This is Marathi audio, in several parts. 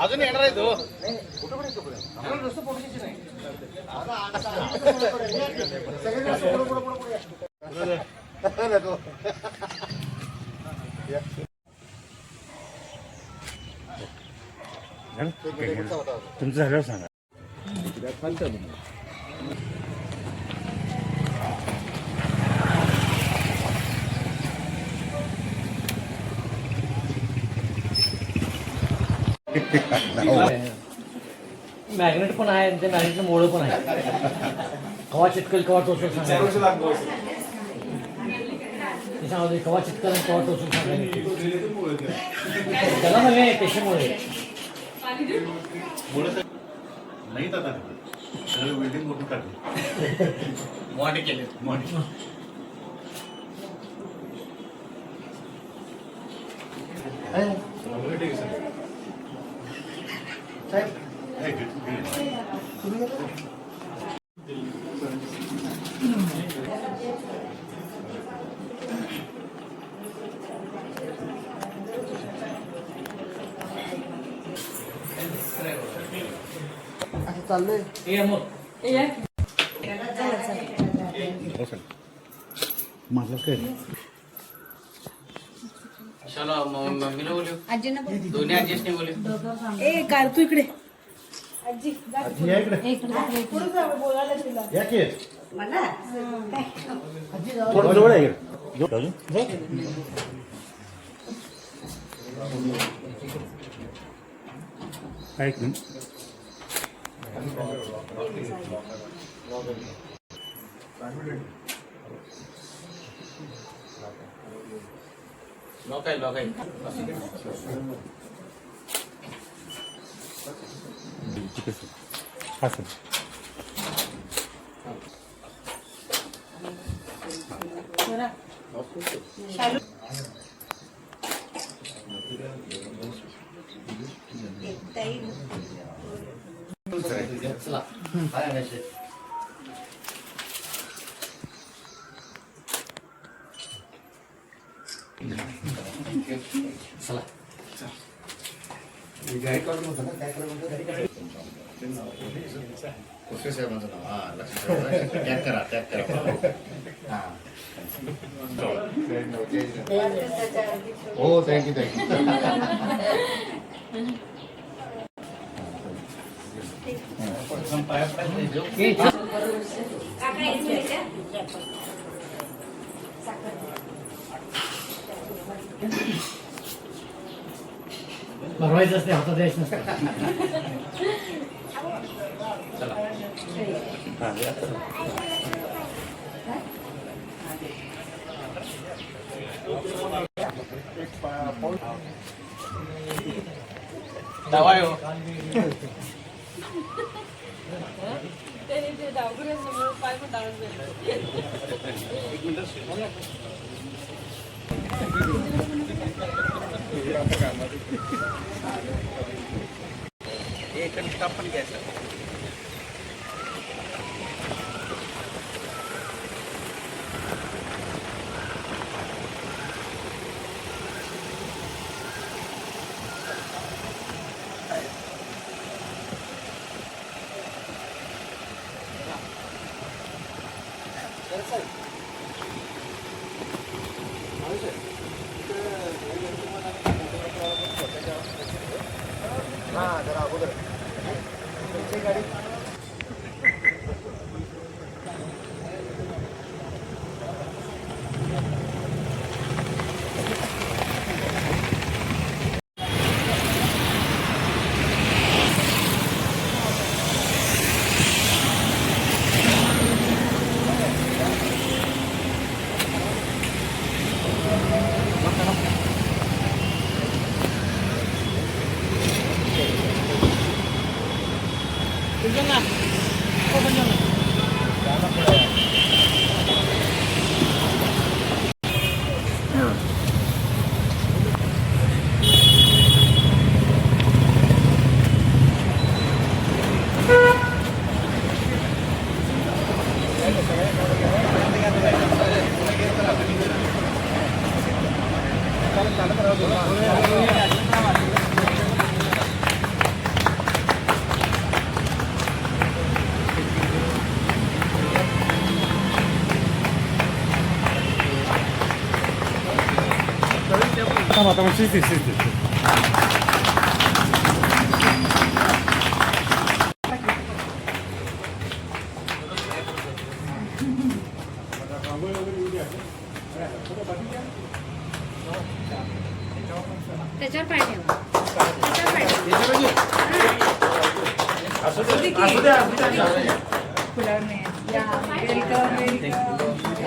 अजून येणार आहे तो तुमचं झाल्यावर सांगा. मॅग्नेट पण आहे ते मॅग्नेटचं मोड पण आहे. कवा चिटकल कवा टोचल सांगा कवा चिटकल आणि कवा टोचल सांगा त्याला नव्हे त्याच्यामुळे नाही आता सगळे वेल्डिंग मोठून काढले मॉडी केले मॉडी चाललंय माझं काय चलो मम्मीला बोलू दोन्ही ऍडजस्टने बोलू ए कार तू इकडे आजी या इकडे या की थोडं जवळ आहे ऐक ना लॉक आहे हा सर चला चला कुठे साहेबांचं नाव हा लक्षात टॅग करा हो थँक्यू भरवायचं असते हातात द्यायचं नसतं दवा हो एक पण घ्यायचं हां जरा अगोदर गाडी tamam siz. त्याच्यावर पाय ठेवा. त्याच्यावर पाय ठेवा. फुलावर नाही. या, वेलकम.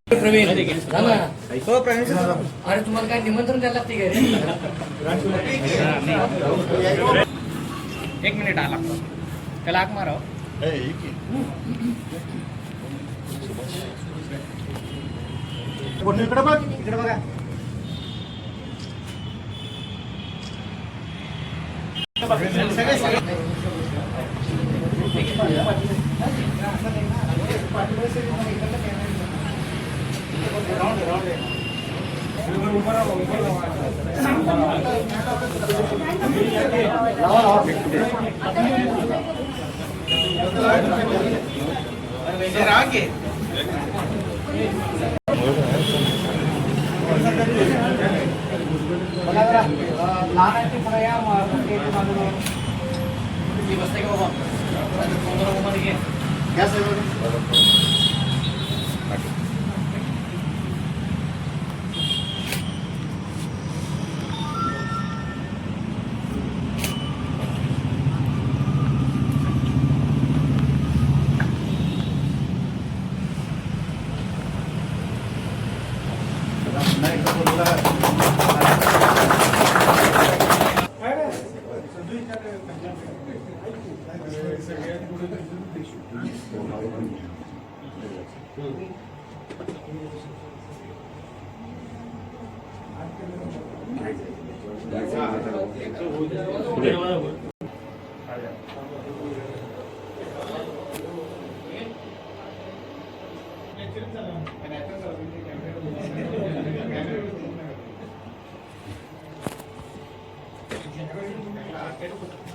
प्रवीण अरे तुम्हाला काय निमंत्रण द्यायला लागते काय? एक मिनिट आला त्याला हाक माराव. इकडे बघा. लहान पुढे या बसते का बाबा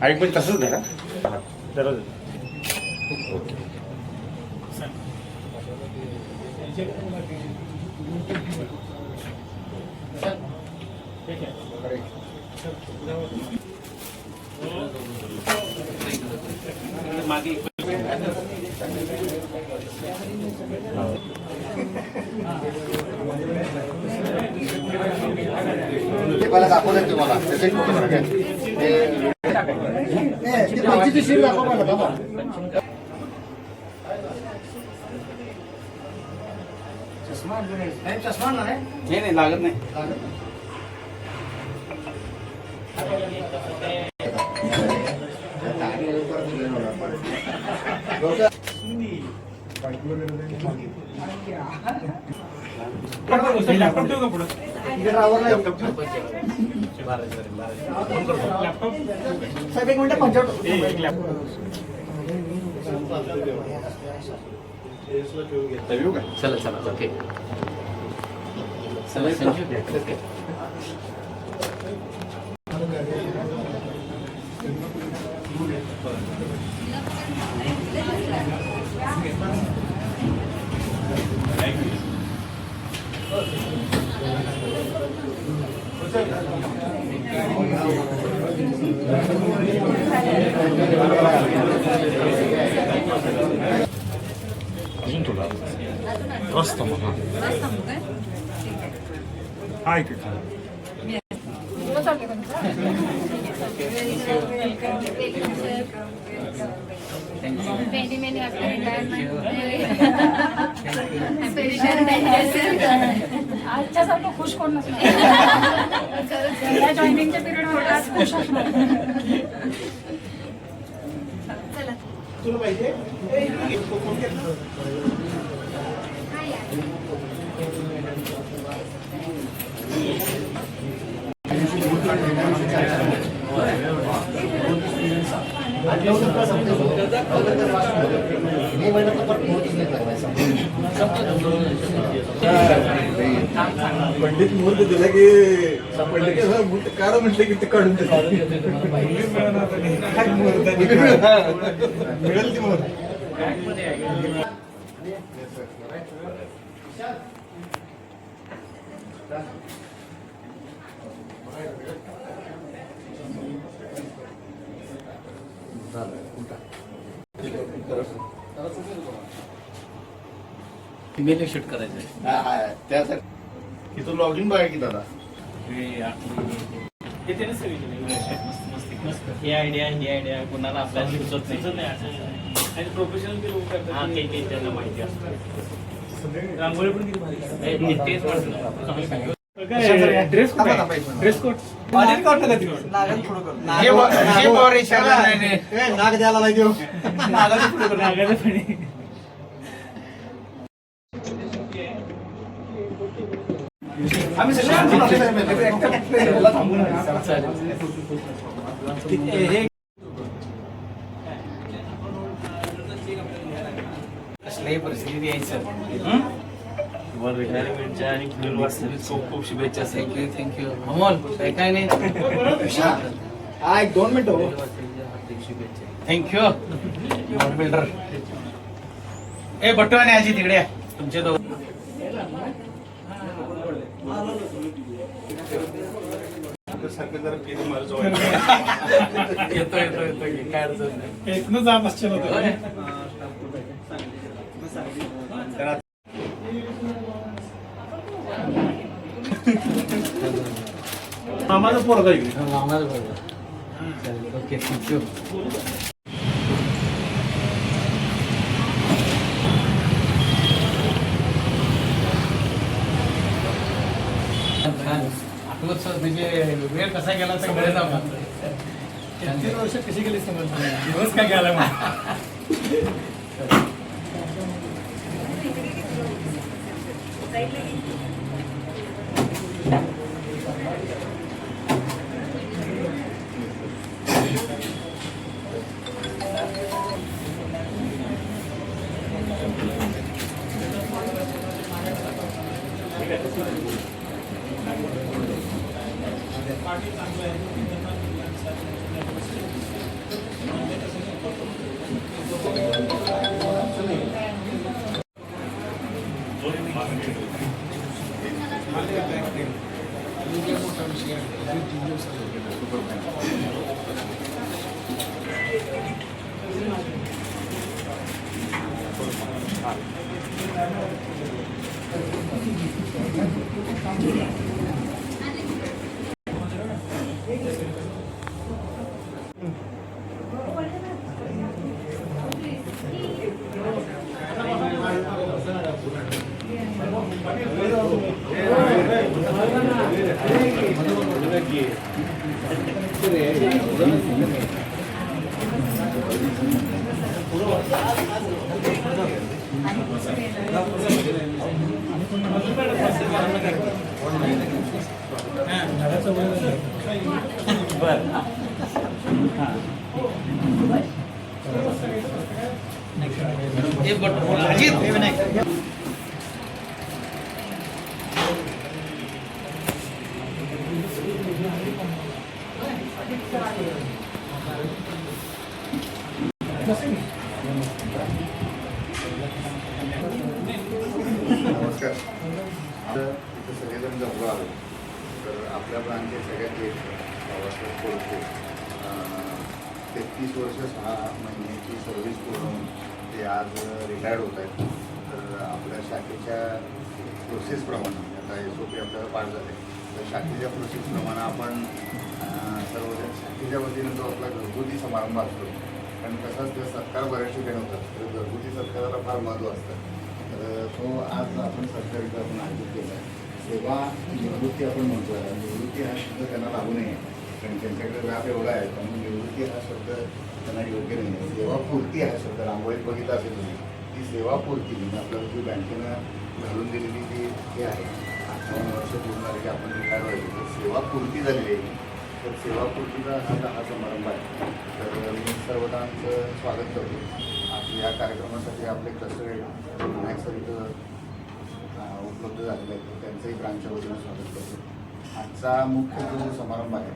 ऐक पण तसंच धरा. मला दाखवलं तुम्हाला चष्मा नाही लागत नाही. साहेब एक मिनिट पंचावतो. चला चला ओके चला संजू ओके. अजून थोडा रस्ता मग हा इकडे Many, many happy retirement. Happy retirement. आजच्यासारखं खुश कोण नसणार या जॉईनिंगच्या पिरियडमध्ये आज खुश असणार. चला पंडित मुहूर्त दिला की पंडित मुहूर्त काढ म्हटलं की ते काढून मिळेल ती मुहूर्त. ईमेल शूट करायचं त्यासाठी तिथं लॉगिन बघा की दादा. ही आयडिया कोणाला आपल्याला सुचत नाही. प्रोफेशनल हा ते त्यांना माहिती असतं. रांगोळी पण किती भारी तेच म्हणतो. ड्रेस कोड नाग द्यायला नाही देऊ. नागाचं पाणी. कसल्याही परिस्थिती यायचं. रिटायरमेंटच्या आणि पुढील वास्तविक खूप खूप शुभेच्छा. थँक्यू अमोल. काय नाही. एक 2 मिनिटं. Thank you builder. ए बट्टू आणि आजी तिकडे या. तुमचे दोघं येतो काय अडचण नाही. एकनं जात असतील मामाचं पोरगा इकडे. Okay thank you. आठवत म्हणजे वेळ कसा गेला तर कळेल आम्हाला. 3 वर्ष कशी गेली समज दिवस काय गेला मग. नमस्कार. इथं सगळेजण जमलो आलो. तर आपल्या ब्रांचचे सगळ्यात ज्येष्ठ बाबासाहेब कोळके 33 वर्ष 6 महिन्याची सर्व्हिस करून ते आज रिटायर्ड होत आहेत. तर आपल्या शाखेच्या प्रोसेसप्रमाणे आता SOP आपल्याला पाठ झाले. तर शाखेच्या प्रोसेसप्रमाणे आपण सर्व शाखेच्या वतीनं जो आपला घरगुती समारंभ असतो, कारण कसाच ते सत्कार बऱ्याच ठिकाणी होतात, तर घरगुती सत्काराला फार महत्त्व असतं. तर तो आज आपण सत्कार इथं आपण आयोजित केला आहे. सेवा निवृत्ती आपण म्हणतो, निवृत्ती हा शब्द त्यांना लागू नये, कारण त्यांच्याकडे व्याप एवढा आहे, त्यामुळे निवृत्ती हा शब्द त्यांना योग्य नाही आहे. सेवापूर्ती हा शब्द रांगोळीत बघितला असेल तुम्ही, ती सेवापूर्ती म्हणजे आपल्याला जी बँकेनं घालून दिलेली ती हे आहे 58 वर्ष पूर्ण झाली की आपण रिटायर व्हायची, तर सेवापूर्ती झालेली आहे. तर सेवापूर्तीचा हा समारंभ आहे. तर मी सर्वजणांचं स्वागत करतो. आज या कार्यक्रमासाठी आपले क्लस्टर विनायक सर इथं उपलब्ध झालेले आहेत, त्यांचंही ब्रांचच्या वतीनं स्वागत करतो. आजचा मुख्य जो समारंभ आहे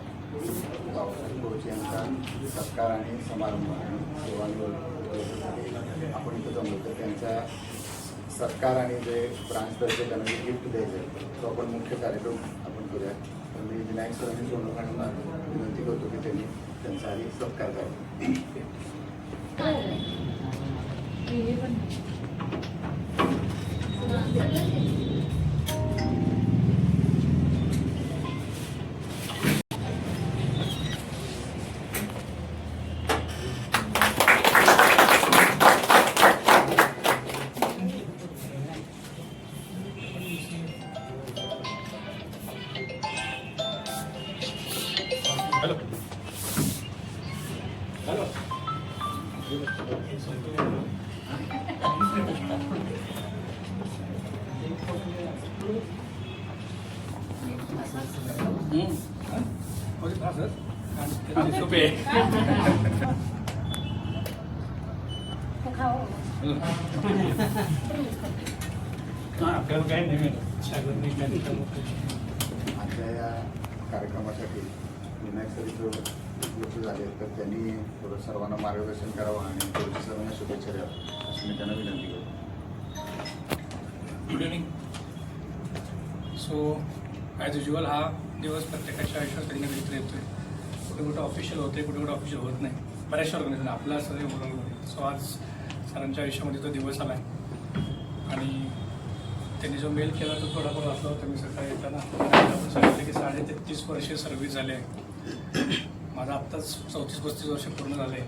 बाबासाहेब कोळचे यांचा सत्कार आणि समारंभ आणि सेवानिवृत्तीसाठी आपण इथं जमलो, तर त्यांचा सत्कार आणि जे ब्रांचतर्फे त्यांना जे गिफ्ट द्यायचं आहे तो आपण मुख्य कार्यक्रम आपण करूया. तर मी विनायक सर आणि सोनल मॅडमना विनंती करतो की त्यांनी त्यांचा आधी सत्कार करावा. सोपे आपल्याला काय नाही आजच्या या कार्यक्रमासाठी विनायक सर इथं उपलब्ध झाले, तर त्यांनी थोडं सर्वांना मार्गदर्शन करावं आणि थोडी सर्वांना शुभेच्छा द्यावं असं मी त्यांना विनंती करतो. Good evening. So as usual हा दिवस प्रत्येकाच्या आयुष्यात कधी ना कधीतरी येतोय. कुठे कुठं ऑफिशियल होते, कुठे कुठं ऑफिशियल होत नाही. बऱ्याचशा ऑर्गनायझेशन आपला सगळे ओव्हरऑल. सो आज सरांच्या आयुष्यामध्ये तो दिवस आला आहे आणि त्यांनी जो मेल केला तो थोडाफार वाचला होता मी सकाळी येताना. आपण सांगितलं की 33.5 वर्षे सर्व्हिस झाले आहे. माझं आत्ताच 34-35 वर्ष पूर्ण झाले.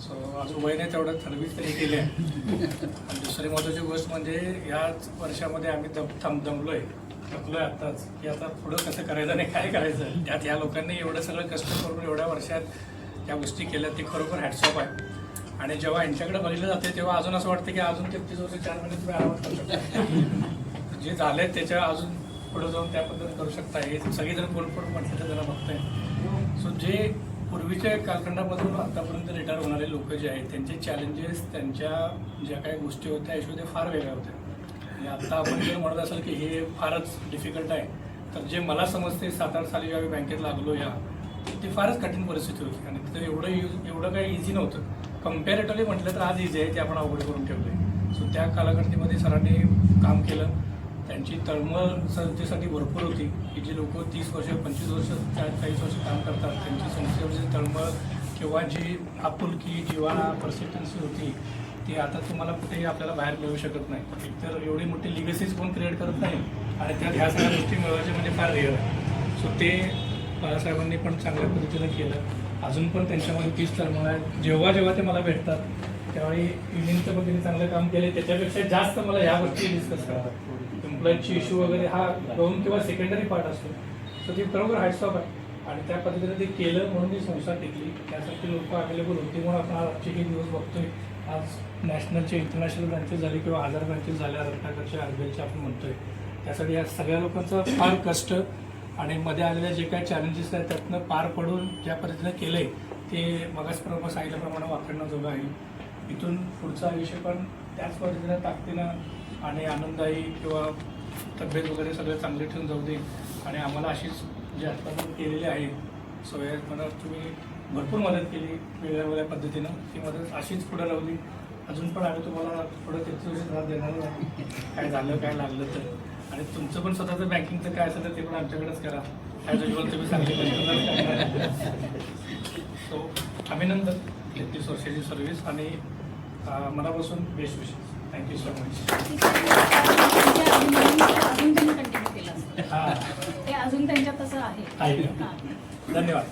सो अजून वय नाही तेवढं सर्व्हिस तरी केली आहे. आणि दुसरी महत्त्वाची गोष्ट म्हणजे याच वर्षामध्ये आम्ही दमलो आहे आत्ताच की आता पुढं कसं करायचं आणि काय करायचं. त्यात ह्या लोकांनी एवढं सगळं कष्ट करून एवढ्या वर्षात त्या गोष्टी केल्या ते खरोखर हॅट्सऑफ आहे. आणि जेव्हा यांच्याकडे बघितलं जाते तेव्हा अजून असं वाटतं की अजून 33 वर्ष 4 महिने तुम्ही आरामात करू शकता. जे झाले त्याच्या अजून पुढं जाऊन त्या पद्धतीने करू शकता. हे सगळीजण गोलफोड म्हटलं त्याला बघताय. सो जे पूर्वीच्या कालखंडामधून आतापर्यंत रिटायर होणारे लोक जे आहेत त्यांचे चॅलेंजेस, त्यांच्या ज्या काही गोष्टी होत्या याशिवाय फार वेगळ्या होत्या. आणि आत्ता आपण जर म्हणत असाल की हे फारच डिफिकल्ट आहे, तर जे मला समजते 7-8 साली जेव्हा बँकेत लागलो ती फारच कठीण परिस्थिती होती. आणि तिथं एवढं काही इझी नव्हतं. कम्पॅरेटिव्हली म्हटलं तर आज इझी आहे, ते आपण अवघड करून ठेवले. सो त्या कालखंडामध्ये सरांनी काम केलं. त्यांची तळमळ संस्थेसाठी भरपूर होती की जी लोक 30 वर्ष 25 वर्ष 40 वर्ष काम करतात त्यांची संस्थेवरची तळमळ किंवा जी आपुलकी जिव्हाळा पर्सिस्टन्सी होती ती आता तुम्हाला कुठेही आपल्याला बाहेर मिळू शकत नाही. एकतर एवढी मोठी लिगसीज कोण क्रिएट करत नाही आणि त्यात ह्या सगळ्या गोष्टी मिळवायचे म्हणजे फार रेअर आहे. सो ते बाळासाहेबांनी पण चांगल्या पद्धतीनं केलं. अजून पण त्यांच्यामध्ये तीच तळमळ आहे. जेव्हा जेव्हा ते मला भेटतात त्यावेळी युनियनचं पण त्यांनी चांगलं काम केले. त्याच्यापेक्षा जास्त मला ह्या गोष्टी डिस्कस करतात. एम्प्लॉईजची इश्यू वगैरे हा 2 किंवा सेकंडरी पार्ट असतो. सो ती बरोबर हॅट्सऑफ आहे. आणि त्या पद्धतीने ते केलं म्हणून ती संस्था टिकली. त्यासाठी लोक अवेलेबल होती म्हणून आपण आजचे हे दिवस बघतोय. आज नॅशनलचे इंटरनॅशनल ब्रँचेस झाले किंवा 1000 ब्रँचेस झाल्या रत्नाकरच्या आरबीएलच्या आपण म्हणतोय. त्यासाठी या सगळ्या लोकांचं फार कष्ट आणि मध्ये आलेल्या जे काही चॅलेंजेस आहेत त्यातनं पार पडून ज्या पद्धतीनं केलं आहे ते मगाचप्रमाणे सांगितल्याप्रमाणे वापरण्याजोगं आहे. इथून पुढचं आयुष्य पण त्याच पद्धतीनं ताकदीनं आणि आनंददायी किंवा तब्येत वगैरे सगळं चांगले ठेवून जाऊ दे. आणि आम्हाला अशीच जे आत्तापर्यंत केलेली आहे सोया मला तुम्ही भरपूर मदत केली वेगळ्या वेगळ्या पद्धतीनं. ती मदत अशीच पुढं लावली. अजून पण आम्ही तुम्हाला पुढं 33 वर्ष त्रास देणार नाही काय झालं काय लागलं तर. आणि तुमचं पण स्वतःचं बँकिंगचं काय असेल तर ते पण आमच्याकडेच करा. ॲज युजल तुम्ही चांगले करणार. सो अभिनंदन 33 वर्षाची सर्व्हिस आणि मनापासून बेस्ट विशेष. Thank you so much. अजून त्यांनी कंटिन्यू केलं ते अजून त्यांच्यात तसं आहे. धन्यवाद.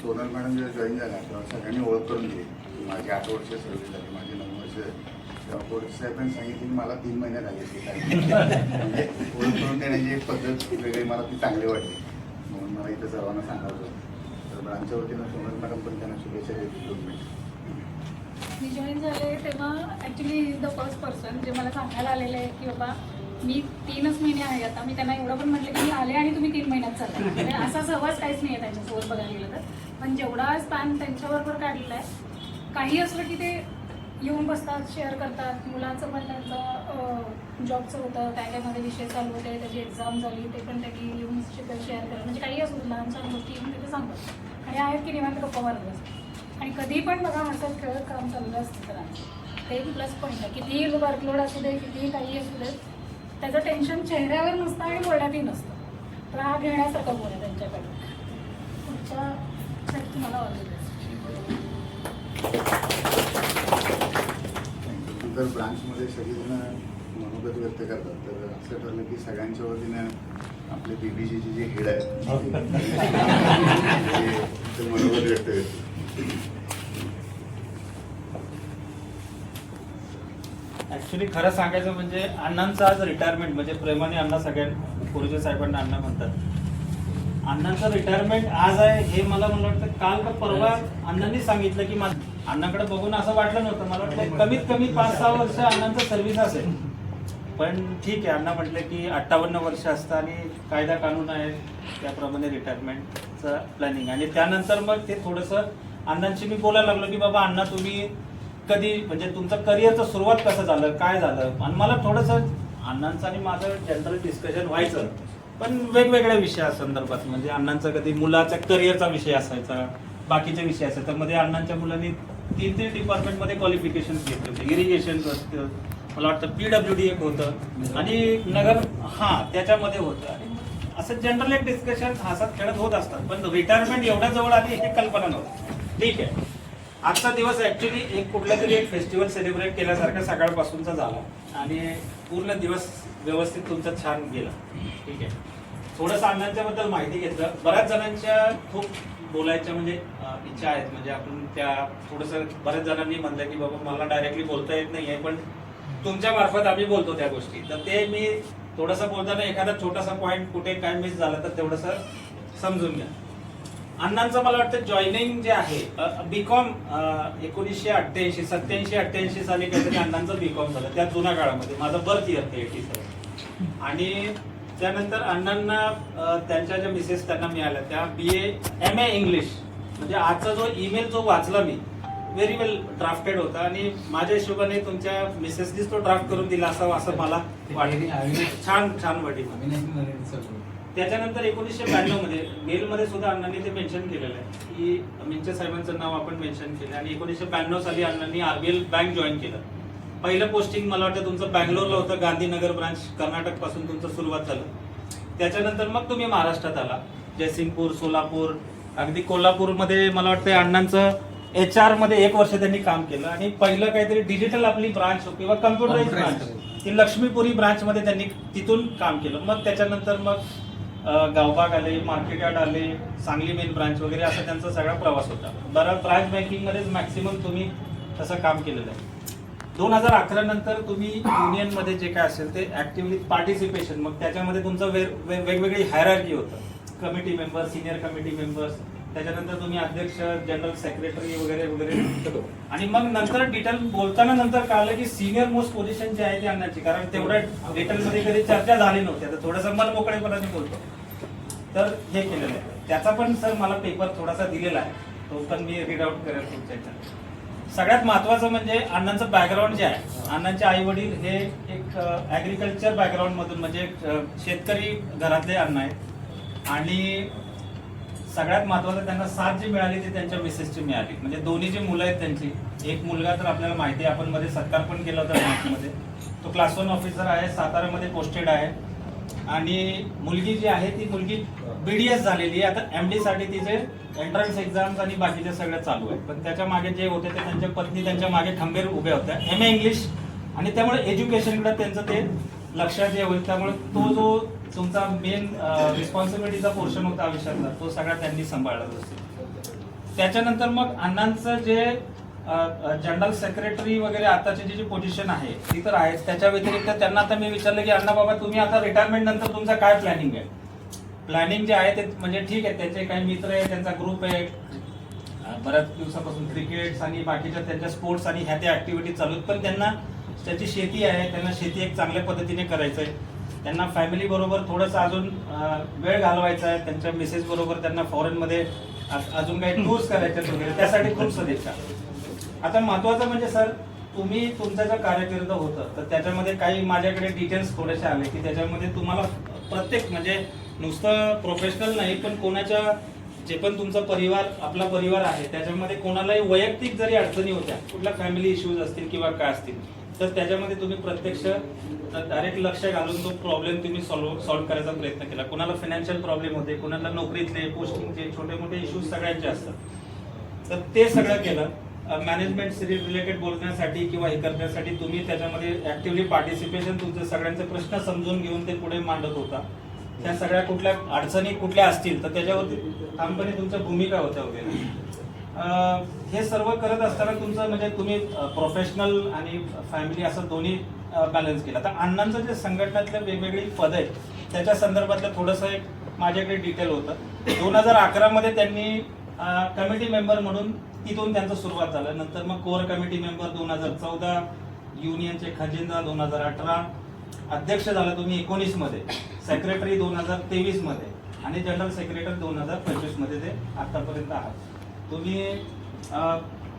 सोनल मॅडम जेव्हा जॉईन झाल्या तेव्हा सगळ्यांनी ओळख करून दिली. माझी 8 वर्ष सर्व्हिस झाली, माझी 9 वर्ष तेव्हा पोलीस साहेबांनी सांगितलं की मला 3 महिने झाले ते म्हणजे ओळख करून देण्याची एक पद्धत वेगळी मला ती चांगली वाटली म्हणून मला इथं सर्वांना सांगायचं होतं. तर ब्रांचच्या वतीनं सोनल मॅडम पण त्यांना शुभेच्छा देतील 2 मिनिट. मी जॉईन झाले तेव्हा actually is the first person जे मला सांगायला आलेलं आहे की बाबा मी 3च महिने आहे आता. मी त्यांना एवढं पण म्हटलं की मी आले आणि तुम्ही 3 महिन्यात चालला म्हणजे असा सहवास काहीच नाही आहे त्यांच्यासोबत बघायला गेलं तर. पण जेवढा स्पॅन त्यांच्याबरोबर काढलेला आहे काही असलं की ते येऊन बसतात, शेअर करतात. मुलांचं पण त्यांचं जॉबचं होतं, काय कायमध्ये विषय चालू होते, त्याची एक्झाम झाली ते पण त्यांनी येऊन शेअर करतात. म्हणजे काही असू लहान सहान गोष्टी येऊन तिथे सांगतात आणि आहेत की निवांत गप्पा मारत असतात. आणि कधी पण बघा हसत खेळत काम चाललं असतं तर ते एक प्लस पॉईंट आहे. कितीही वर्कलोड असू दे, कितीही काही असू दे, त्याचं टेन्शन चेहऱ्यावर नसतं आणि बोलण्यातही नसतं. राग घेण्यासारखं बोल आहे त्यांच्याकडे. पुढच्यासाठी तुम्हाला ऑल द बेस्ट. तर ब्रांचमध्ये सगळेजण मनोगत व्यक्त करतात तर असं ठरलं की सगळ्यांच्या वतीनं आपले बीबीजीचे जे हेड आहेत ते मनोगत व्यक्त करतील. ऍक्च्युली खरं सांगायचं म्हणजे अण्णांचं आज रिटायरमेंट म्हणजे प्रेमाने अण्णा सगळ्या कोरेजे साहेबांना अण्णा म्हणतात. अण्णांचं रिटायरमेंट आज आहे हे मला वाटतं काल का परवा अण्णांनी सांगितलं की अण्णाकडे बघून असं वाटलं नव्हतं. मला वाटतं कमीत कमी 5-6 वर्ष अण्णांचं सर्व्हिस असेल. पण ठीक आहे अण्णा म्हटलं की 58 वर्ष असतं आणि कायदा कानून आहे त्याप्रमाणे रिटायरमेंटचं प्लॅनिंग. आणि त्यानंतर मग ते थोडंसं अण्णांशी मी बोलायला लागलो की बाबा अण्णा तुम्ही कधी म्हणजे तुमचं करिअरचं सुरुवात कसं झालं, काय झालं. आणि मला थोडंसं अण्णांचं आणि माझं जनरल डिस्कशन व्हायचं पण वेगवेगळ्या विषयासंदर्भात. म्हणजे अण्णांचा कधी मुलाचा करिअरचा विषय असायचा, बाकीचे विषय असायचे. तर मध्ये अण्णांच्या मुलांनी 3 डिपार्टमेंटमध्ये क्वालिफिकेशन घेतले होते. इरिगेशन असतं, मला वाटतं PWD एक होतं आणि नगर त्याच्यामध्ये होतं. आणि असं जनरल एक डिस्कशन हसत खेळत होत असतात. पण रिटायरमेंट एवढ्या जवळ आली हे कल्पना नव्हती. ठीक आहे आजचा दिवस ऍक्च्युली एक कुठला तरी एक फेस्टिवल सेलिब्रेट केल्यासारखा सकाळपासूनचा झाला आणि पूर्ण दिवस व्यवस्थित तुमचा छान गेला. ठीक आहे थोडंसं अण्णांच्या बद्दल माहिती घेतलं. बऱ्याच जणांच्या खूप बोलायच्या म्हणजे इच्छा आहेत. म्हणजे आपण त्या थोडंसं बऱ्याच जणांनी म्हणलं की बाबा मला डायरेक्टली बोलता येत नाहीये पण तुमच्या मार्फत आम्ही बोलतो त्या गोष्टी. तर ते मी थोडंसं बोलताना एखादा छोटासा पॉईंट कुठे काय मिस झाला तर तेवढंसं समजून घ्या. अण्णांचं मला वाटतं जॉईनिंग जे आहे बीकॉम 1987 साली काहीतरी अण्णांचं बीकॉम झालं त्या जुन्या काळामध्ये. माझं बर्थ इयर ते 87. आणि त्यानंतर अण्णांना त्यांच्या ज्या मिसेस त्यांना मिळाल्या त्या BA MA इंग्लिश म्हणजे आजचा जो ईमेल जो वाचला मी व्हेरी वेल ड्राफ्टेड होता आणि माझ्या हिशोबाने तुमच्या मिसेसनीच तो ड्राफ्ट करून दिला असावा असं मला वाटतं. छान वाटली. त्याच्यानंतर 1992 मध्ये मेलमध्ये सुद्धा अण्णांनी ते मेन्शन केलेलं आहे की मिंचे साहेबांचं नाव आपण मेन्शन केलं. आणि 1992 साली अण्णांनी RBL बँक जॉईन केलं. पहिलं पोस्टिंग मला वाटतं तुमचं बँगलोरला होतं. गांधीनगर ब्रांच कर्नाटक पासून तुमचं सुरुवात झालं. त्याच्यानंतर मग तुम्ही महाराष्ट्रात आला. जयसिंगपूर, सोलापूर, अगदी कोल्हापूरमध्ये मला वाटतं अण्णांचं HR मध्ये 1 वर्ष त्यांनी काम केलं. आणि पहिलं काहीतरी डिजिटल आपली ब्रांच किंवा कम्प्युटराइज ब्रांच ती लक्ष्मीपुरी ब्रांच मध्ये त्यांनी तिथून काम केलं. मग त्याच्यानंतर मग गावबाग आले, मार्केट यार्ड आले, सांगली मेन ब्रांच वगैरे असा त्यांचा सगळा प्रवास होता. बरं ब्रांच बँकिंगमध्येच मॅक्सिमम तुम्ही तसं काम केलेलं आहे. 2011 नंतर तुम्ही युनियनमध्ये जे काय असेल ते ऍक्टिव्हली पार्टिसिपेशन मग त्याच्यामध्ये तुमचं वेगवेगळी हायरार्की होतं. Committee member, senior committee members, त्याच्यानंतर तुम्ही अध्यक्ष, जनरल सेक्रेटरी वगैरे वगैरे. आणि मग नंतर डिटेल बोलताना नंतर कळलं की सिनियर मोस्ट पोझिशन जी आहे ती अण्णांची. कारण तेवढ्या डिटेलमध्ये कधी चर्चा झाली नव्हती. आता थोडंसं मन मोकळेपणाने बोलतो तर हे केलेलं आहे. त्याचा पण सर मला पेपर थोडासा दिलेला आहे तो पण मी रीड आउट करेल तुमच्या ह्याच्यात. सगळ्यात महत्वाचं म्हणजे अण्णांचं बॅकग्राऊंड जे आहे. अण्णांचे आई वडील हे एक ऍग्रिकल्चर बॅकग्राऊंड मधून म्हणजे शेतकरी घरातले अण्णा आहेत. आणि सगळ्यात महत्वाचं त्यांना साथ जी मिळाली ती त्यांच्या मिसेसची मिळाली. म्हणजे दोन्ही जी मुलं आहेत त्यांची, एक मुलगा तर आपल्याला माहिती आहे आपण मध्ये सत्कार पण केला होता नागपूरमध्ये, तो क्लास 1 ऑफिसर आहे, सातारामध्ये पोस्टेड आहे. आणि मुलगी जी आहे ती मुलगी BDS झालेली आहे. आता MD साठी तिचे एंट्रन्स एक्झाम्स आणि बाकीचे सगळं चालू आहे. पण त्याच्या मागे जे होते ते त्यांच्या पत्नी त्यांच्या मागे खंबीर उभ्या होत्या. MA इंग्लिश आणि त्यामुळे एज्युकेशनकडे त्यांचं ते लक्षात जे होईल. त्यामुळे तो जो तुमचा मेन रिस्पॉन्सिबिलिटीचा पोर्शन होता आयुष्यातला तो सगळा त्यांनी सांभाळला असतो. त्याच्यानंतर मग अण्णांचं जे जनरल सेक्रेटरी वगैरे आताची जी पोझिशन आहे ती तर आहे. त्याच्या व्यतिरिक्त त्यांना आता मी विचारलं की अण्णा बाबा तुम्ही आता रिटायरमेंट नंतर तुमचं काय प्लॅनिंग आहे. प्लॅनिंग जे आहे ते म्हणजे ठीक आहे, त्यांचे काही मित्र आहे, त्यांचा ग्रुप आहे, बऱ्याच दिवसापासून क्रिकेट आणि बाकीच्या त्यांच्या स्पोर्ट्स आणि ह्या त्या ऍक्टिव्हिटी चालू आहेत. पण त्यांना त्याची शेती आहे, त्यांना शेती एक चांगल्या पद्धतीने करायचं आहे. त्यांना फॅमिली बरोबर थोडंसं अजून वेळ घालवायचा आहे. त्यांच्या मिसेस बरोबर त्यांना फॉरेनमध्ये अजून काही टूर्स करायचे वगैरे, त्यासाठी खूप सदिच्छा. आता महत्वाचं म्हणजे सर, तुम्ही तुमचं जर कारकीर्द होतं तर त्याच्यामध्ये काही माझ्याकडे डिटेल्स थोडेसे आले की त्याच्यामध्ये तुम्हाला प्रत्येक म्हणजे नुसतं प्रोफेशनल नाही पण कोणाच्या जे पण तुमचा परिवार आपला परिवार आहे त्याच्यामध्ये कोणालाही वैयक्तिक जरी अडचणी होत्या, कुठल्या फॅमिली इश्यूज असतील किंवा काय असतील, तर त्याच्यामध्ये तुम्ही प्रत्यक्ष डायरेक्ट लक्ष घालून तो प्रॉब्लेम तुम्ही सॉल्व्ह करायचा प्रयत्न केला. कोणाला फायनान्शियल प्रॉब्लेम होते, कोणाला नोकरीतले पोस्टिंगचे छोटे मोठे इश्यूज सगळ्यांचे असतात, तर ते सगळं केलं. मॅनेजमेंट रिलेटेड बोलण्यासाठी किंवा हे करण्यासाठी तुम्ही त्याच्यामध्ये ऍक्टिव्हली पार्टिसिपेशन, तुमचे सगळ्यांचे प्रश्न समजून घेऊन ते पुढे मांडत होता. त्या सगळ्या कुठल्या अडचणी कुठल्या असतील तर त्याच्यावरती ठामपणे तुमच्या भूमिका होत्या वगैरे. हे सर्व करत असताना तुमचं म्हणजे तुम्ही प्रोफेशनल आणि फॅमिली असं दोन्ही बॅलन्स केलं. आता अण्णांचं जे संघटनातले वेगवेगळी पद आहेत त्याच्या संदर्भातलं थोडंसं एक माझ्याकडे डिटेल होतं. 2011 मध्ये त्यांनी कमिटी मेंबर म्हणून तिथून त्यांचं सुरुवात झालं. नंतर मग कोर कमिटी मेंबर 2014, युनियनचे खजिनदार 2018, अध्यक्ष झाला तुम्ही 19 मध्ये, सेक्रेटरी 2023 मध्ये आणि जनरल सेक्रेटरी 2025 मध्ये ते आतापर्यंत आहात. तुम्ही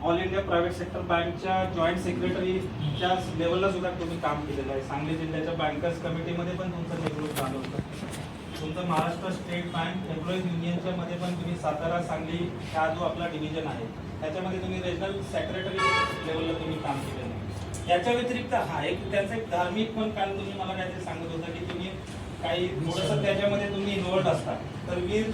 ऑल इंडिया प्रायव्हेट सेक्टर बँकच्या जॉईंट सेक्रेटरीच्या लेवलला सुद्धा तुम्ही काम केलेलं आहे. सांगली जिल्ह्याच्या बँकर्स कमिटीमध्ये पण तुमचं नेतृत्व झालं होतं. तुमचं महाराष्ट्र स्टेट बँक एम्प्लॉईज युनियनच्या मध्ये पण तुम्ही सातारा सांगली हा जो आपला डिव्हिजन आहे त्याच्यामध्ये तुम्ही रिजनल सेक्रेटरी लेवलला तुम्ही काम केलेलं आहे. याच्या व्यतिरिक्त हा एक त्यांचा एक धार्मिक पण काल तुम्ही मला काहीतरी सांगत होता की तुम्ही काही थोडंसं त्याच्यामध्ये तुम्ही इन्व्हॉल्ड असता. तर वीर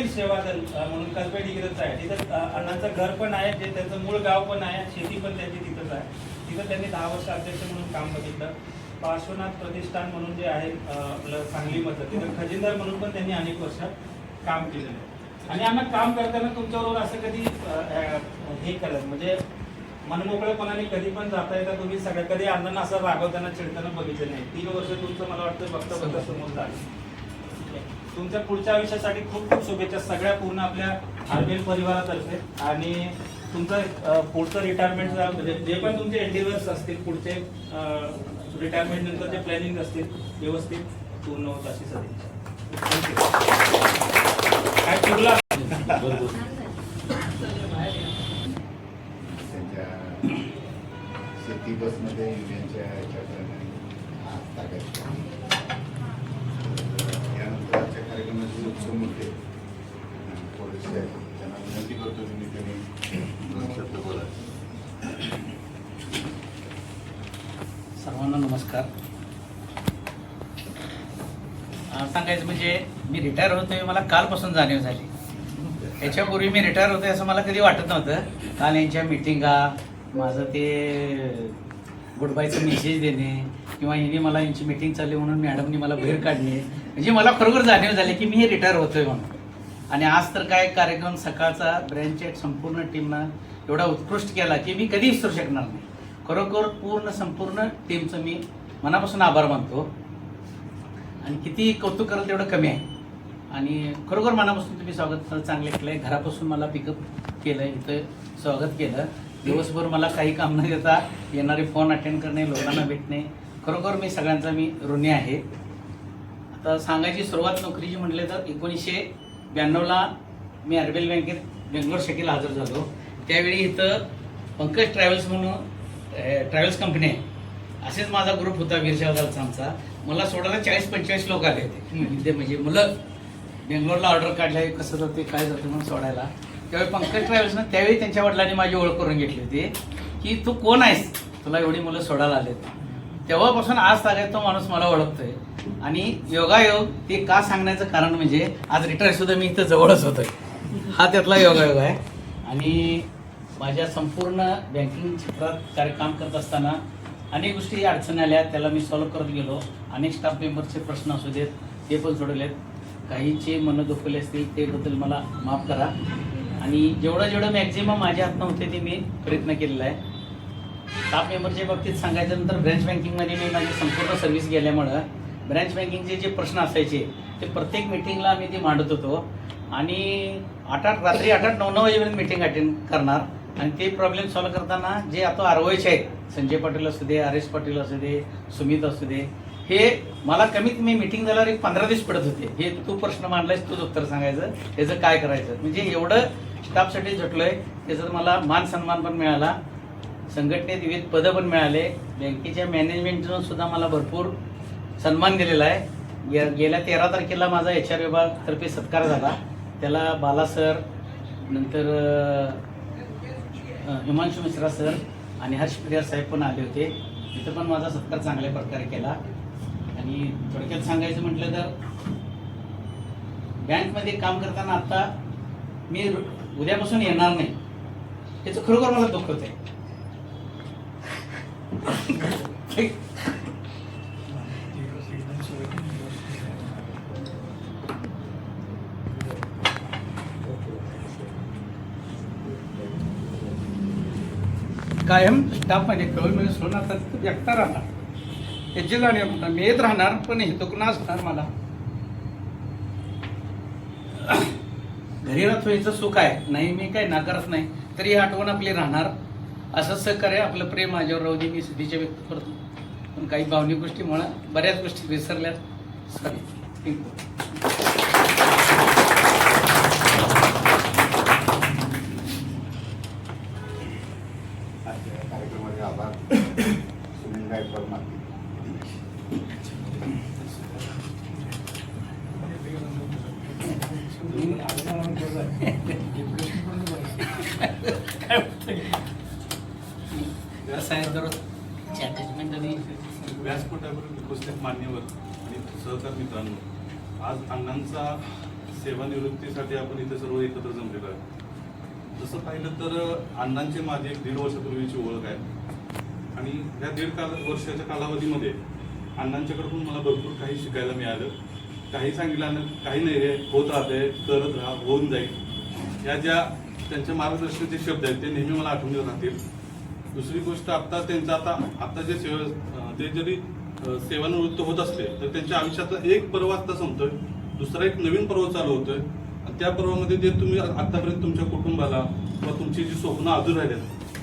सेवा दल म्हणून कसबे डिग्रजचं आहे. तिथं अण्णांचं घर पण आहे, जे त्यांचं मूळ गाव पण आहे, शेती पण त्यांची तिथंच आहे. तिथं त्यांनी 10 वर्ष अध्यक्ष म्हणून काम बघितलं. पार्श्वनाथ प्रतिष्ठान म्हणून जे आहे आपलं सांगलीमधलं, तिथं खजिनदार म्हणून पण त्यांनी अनेक वर्ष काम केलेलं आहे. आणि आम्हाला काम करताना तुमच्याबरोबर असं कधी हे करत म्हणजे मनमोकळेपणाने कधी पण जाता येता तुम्ही सगळ्या कधी अण्णांना असं रागवताना चिडताना बघितलं नाही. 3 वर्ष तुमचं मला वाटतं बघता समोर झालं. तुमच्या पुढच्या आयुष्यासाठी खूप खूप शुभेच्छा सगळ्या पूर्ण आपल्या आरबीएल परिवारातर्फे. आणि तुमचं पुढचं रिटायरमेंट म्हणजे जे पण तुमचे एंडिवर्स असतील पुढचे रिटायरमेंट नंतरचे प्लॅनिंग असतील व्यवस्थित पूर्ण होत अशी सदिच्छा. काय चुकला त्यांच्या शेती बसमध्ये युनियनच्या यानंतर आजच्या कार्यक्रमाचे उत्सव मुद्दे पोलीस साहेब त्यांना विनंती करतो की त्यांनी 2 शब्द बोला. सर्वांना नमस्कार. सांगायचं म्हणजे मी रिटायर होतोय मला कालपासून जाणीव झाली. याच्यापूर्वी मी रिटायर होतोय असं मला कधी वाटत नव्हतं. काल यांच्या मिटिंगा, माझं ते गुड बायचं मेसेज देणे किंवा हिने मला यांची मिटिंग चालली म्हणून मॅडमनी मला बाहेर काढणे, म्हणजे मला खरोखर जाणीव झाली की मी हे रिटायर होतोय म्हणून. आणि आज तर काय कार्यक्रम सकाळचा ब्रँचच्या संपूर्ण टीमनं एवढा उत्कृष्ट केला की मी कधी विसरू शकणार नाही. खरोखर पूर्ण संपूर्ण टीमचं मी मनापासून आभार मानतो. आणि किती कौतुक कराल तेवढं कमी आहे. आणि खरोखर मनापासून तुम्ही स्वागत चांगले केलं आहे. घरापासून मला पिकअप केलं, इथं स्वागत केलं. दिवसभर मला काही काम न देता येणारे फोन अटेंड करणे, लोकांना भेटणे, खरोखर मी सगळ्यांचा मी ऋणी आहे. आता सांगायची सुरुवात नोकरीची म्हटले तर 1992ला मी आरबीएल बँकेत बेंगलोर शाखेला हजर झालो. त्यावेळी इथं पंकज ट्रॅव्हल्स म्हणून ट्रॅव्हल्स कंपनी आहे, असेच माझा ग्रुप होता वीरशावदालचा आमचा. मला सोडायला 40-45 लोक आले होते. म्हणजे मुलं बेंगलोरला ऑर्डर काढल्या कसं जाते काय जातं म्हणून सोडायला. त्यावेळी पंकज ट्रॅव्हल्सनं त्यावेळी त्यांच्या वडिलांनी माझी ओळख करून घेतली होती की तू कोण आहेस, तुला एवढी मुलं सोडायला आलेत. तेव्हापासून आज तागायत तो माणूस मला ओळखतोय. आणि योगायोग ते का सांगण्याचं कारण म्हणजे आज रिटायर सुद्धा मी इथं जवळच होतोय, हा त्यातला योगायोग आहे. आणि माझ्या संपूर्ण बँकिंग क्षेत्रात काम करत असताना अनेक गोष्टी अडचणी आल्या, त्याला मी सॉल्व्ह करत गेलो. अनेक स्टाफ मेंबरचे प्रश्न असू देत ते पण सोडवलेत. काहींचे मनं दुखवले असतील ते बद्दल मला माफ करा. आणि जेवढं मॅक्झिमम माझ्या हातनं होते ते मी प्रयत्न केलेला आहे. स्टाफ मेंबरच्या बाबतीत सांगायचं नंतर ब्रँच बँकिंगमध्ये मी माझी संपूर्ण सर्व्हिस गेल्यामुळं ब्रँच बँकिंगचे जे प्रश्न असायचे ते प्रत्येक मिटिंगला मी ते मांडत होतो आणि रात्री 8-9 वाजेपर्यंत मिटिंग अटेंड करणार आणि ते प्रॉब्लेम सॉल्व्ह करताना जे आता आरओआयचे आहेत संजय पाटील असू दे, RS पाटील असू दे, सुमित असू दे, हे मला कमीत कमी मिटिंग झाल्यावर एक 15 दिवस पडत होते. हे तू प्रश्न मांडलायस तूच उत्तर सांगायचं, त्याचं काय करायचं, म्हणजे एवढं स्टाफसाठी झटलोय. त्याचा मला मान सन्मान पण मिळाला, संघटनेत विविध पदं पण मिळाले, बँकेच्या मॅनेजमेंटनं सुद्धा मला भरपूर सन्मान दिलेला आहे. गेल्या 13 तारखेला माझा HR विभागातर्फे सत्कार झाला. त्याला बाला सर, नंतर हिमांशू मिश्रा सर आणि हर्ष प्रिया साहेब पण आले होते. तिथं पण माझा सत्कार चांगल्या प्रकारे केला. आणि थोडक्यात सांगायचं म्हटलं तर बँकमध्ये काम करताना आता मी उद्यापासून येणार नाही, याचं खरोखर मला दुःख होत आहे. कायम स्टाफमध्ये कळ मिळून सोडणार तर एकटा राहणार, याची जाणीव म्हणणार मी येत राहणार, पण हे तो नाच होणार मला. घरी राहतो सुख आहे, नाही मी काय नाकारत नाही, तरी ही आठवण आपली राहणार. असं सहकार्य आपलं प्रेम माझ्यावर राहू दे, मी सदिच्छा व्यक्त करतो. पण काही भावनिक गोष्टीमुळे बऱ्याच गोष्टी विसरल्यात. सॉरी. कार्यक्रमाचे आभार. सुनील गायकवाड माती. व्यासपीठावर उपस्थित मान्यवर आणि सहकार मित्रांनो, आज अण्णांचा सेवानिवृत्तीसाठी आपण इथे सर्व एकत्र जमलेलो आहे. जसं पाहिलं तर अण्णांचे माझे 1.5 वर्षापूर्वीची ओळख आहे आणि या 1.5 वर्षाच्या कालावधीमध्ये अण्णांच्याकडून मला भरपूर काही शिकायला मिळालं. काही सांगितलं, काही नाही रे, होत राहते, करत राहा, होऊन जाईल, या ज्या त्यांच्या मार्गदर्शनाचे शब्द आहेत ते नेहमी मला आठवणीत राहतील. दुसरी गोष्ट, आता त्यांचं आता जे ते जरी सेवानिवृत्त होत असले तर त्यांच्या आयुष्यातला एक पर्व आता संपतोय, दुसरा एक नवीन पर्व चालू होतोय. आणि त्या पर्वामध्ये जे तुम्ही आतापर्यंत तुमच्या कुटुंबाला किंवा तुमची जी स्वप्न अधूर राहिलेत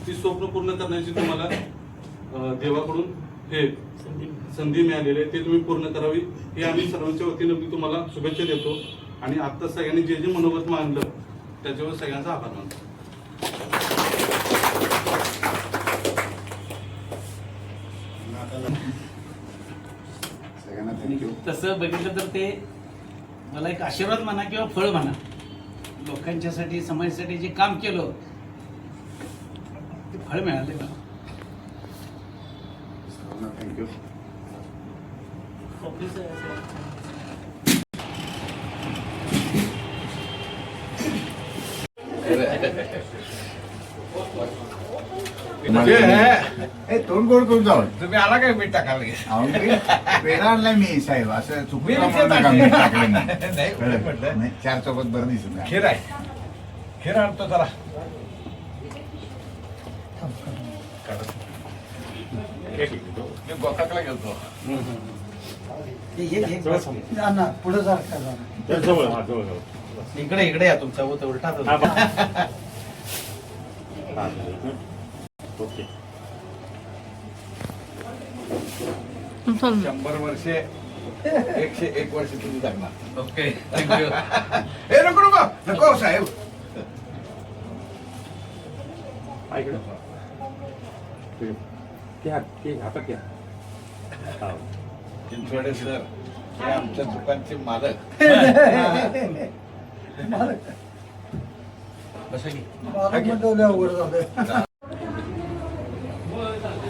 ती स्वप्न पूर्ण करण्याची तुम्हाला देवाकडून हे संधी मिळालेली आहे, ते तुम्ही पूर्ण करावी हे आम्ही सर्वांच्या वतीनं मी तुम्हाला शुभेच्छा देतो. आणि आता सगळ्यांनी जे जे मनोगत मानलं त्याच्यावर सगळ्यांचा आभार मानतो. सगळ्यांना थँक्यू. तसं बघितलं तर ते मला एक आशीर्वाद म्हणा किंवा फळ म्हणा, लोकांच्यासाठी समाजासाठी जे काम केलं ते फळ मिळाले मला. सर्वांना थँक्यू. तोंड गोड करून जाऊन तुम्ही आला काय मीठ टाकायला? पेढा आणलाय मी साहेब, असं चुकून मी टाकलं विचार नका, मीठ टाकलं नाही, नाही. उलट म्हटलं. नाही, 4 चौकात बरं दिसत नाही. खीर आहे, खीर आणतो जरा. मी गोकाकला गेलतो. पुढे जा. इकडे या, तुमचा उलटा ओके. 100 वर्षे 101 वर्ष तुम्ही जगणार. Okay, thank you. हे नको साहेब. चिंचवडे सर हे आमच्या दुकानचे मालक.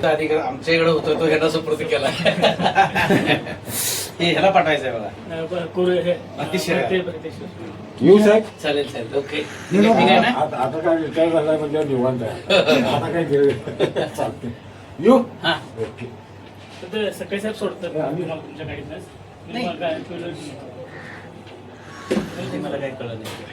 अधिकार आमच्या इकडे होतो, तो ह्याला सुपूर्द केला. हे ह्याला पाठवायचं आहे बघा. अतिशय येऊ साहेब. चालेल. ओके, ठीक आहे ना. आता काय विचार झाला म्हणजे निवांत आहे. आता काय चालते. येऊ. हा, ओके. तर सकाळी साहेब सोडतात तुमच्या गाडीतच. नाही. मला काही कळलं नाही.